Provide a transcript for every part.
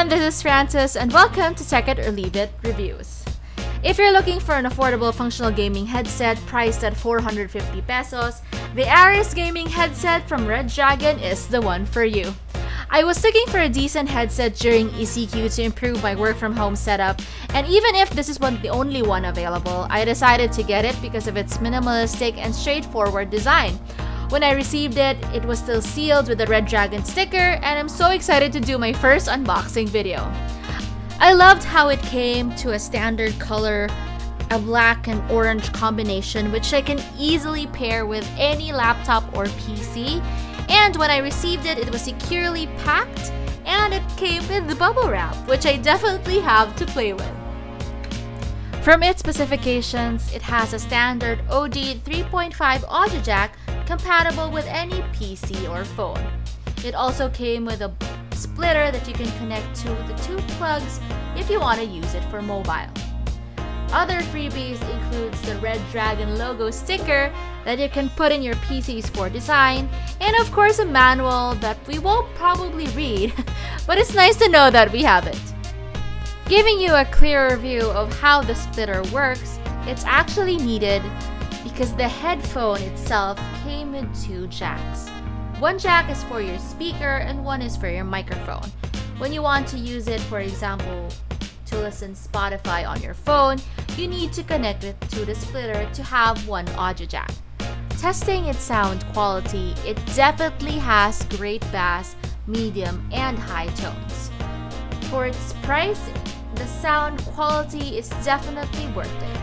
everyone, this is Francis and welcome to Tech It or Leave It Reviews. If you're looking for an affordable functional gaming headset priced at 450 pesos, the Ares gaming headset from Redragon is the one for you. I was looking for a decent headset during ECQ to improve my work from home setup, and even if this is the only one available, I decided to get it because of its minimalistic and straightforward design. When I received it, it was still sealed with the Redragon sticker, and I'm so excited to do my first unboxing video. I loved how it came to a standard color, a black and orange combination, which I can easily pair with any laptop or PC. And when I received it, it was securely packed, and it came with the bubble wrap, which I definitely have to play with. From its specifications, it has a standard OD 3.5 audio jack compatible with any PC or phone. It also came with a splitter that you can connect to the two plugs if you want to use it for mobile. Other freebies includes the Redragon logo sticker that you can put in your PCs for design, and of course a manual that we won't probably read, but it's nice to know that we have it. Giving you a clearer view of how the splitter works, it's actually needed because the headphone itself came with two jacks. One jack is for your speaker and one is for your microphone. When you want to use it, for example, to listen Spotify on your phone, you need to connect it to the splitter to have one audio jack. Testing its sound quality, it definitely has great bass, medium, and high tones. For its price, the sound quality is definitely worth it.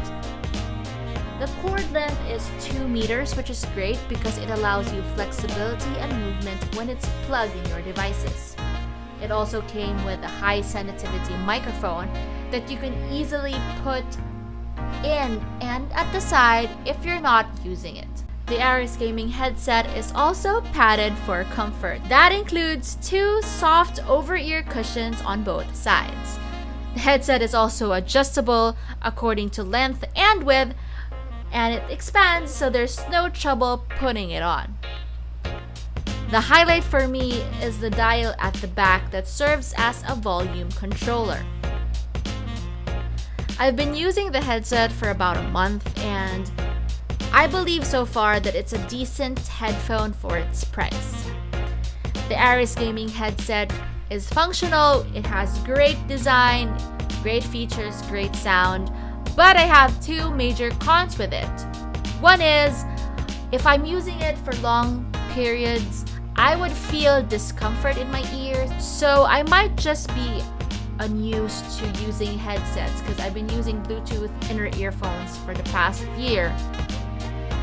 The cord length is 2 meters, which is great because it allows you flexibility and movement when it's plugged in your devices. It also came with a high sensitivity microphone that you can easily put in and at the side if you're not using it. The Ares gaming headset is also padded for comfort. That includes 2 soft over-ear cushions on both sides. The headset is also adjustable according to length and width, and it expands so there's no trouble putting it on. The highlight for me is the dial at the back that serves as a volume controller. I've been using the headset for about a month, and I believe so far that it's a decent headphone for its price. The Ares gaming headset is functional, it has great design, great features, great sound, but I have 2 major cons with it. One is, if I'm using it for long periods, I would feel discomfort in my ears, so I might just be unused to using headsets because I've been using Bluetooth inner earphones for the past year.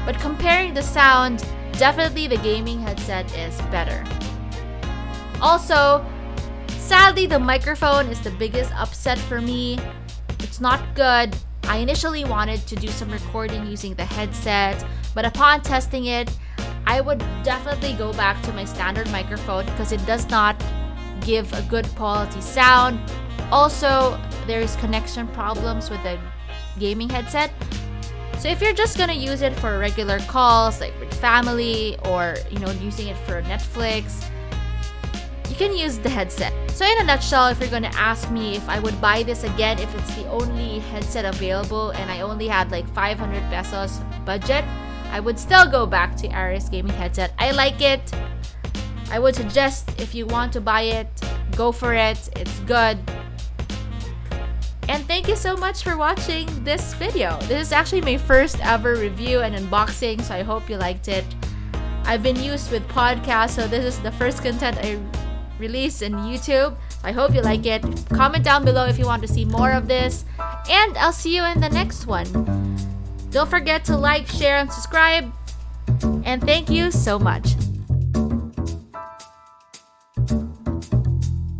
But comparing the sound, definitely the gaming headset is better. Also, sadly the microphone is the biggest upset for me. It's not good. I initially wanted to do some recording using the headset, but upon testing it, I would definitely go back to my standard microphone because it does not give a good quality sound. Also, there's connection problems with the gaming headset. So if you're just gonna use it for regular calls, like with family or using it for Netflix, you can use the headset. So in a nutshell, if you're gonna ask me if I would buy this again if it's the only headset available and I only had like 500 pesos budget, I would still go back to Ares gaming headset. I like it. I would suggest if you want to buy it, go for it. It's good. And thank you so much for watching this video. This is actually my first ever review and unboxing, so I hope you liked it. I've been used with podcasts, so this is the first content I released in YouTube. I hope you like it. Comment down below if you want to see more of this, and I'll see you in the next one. Don't forget to like, share, and subscribe. And thank you so much.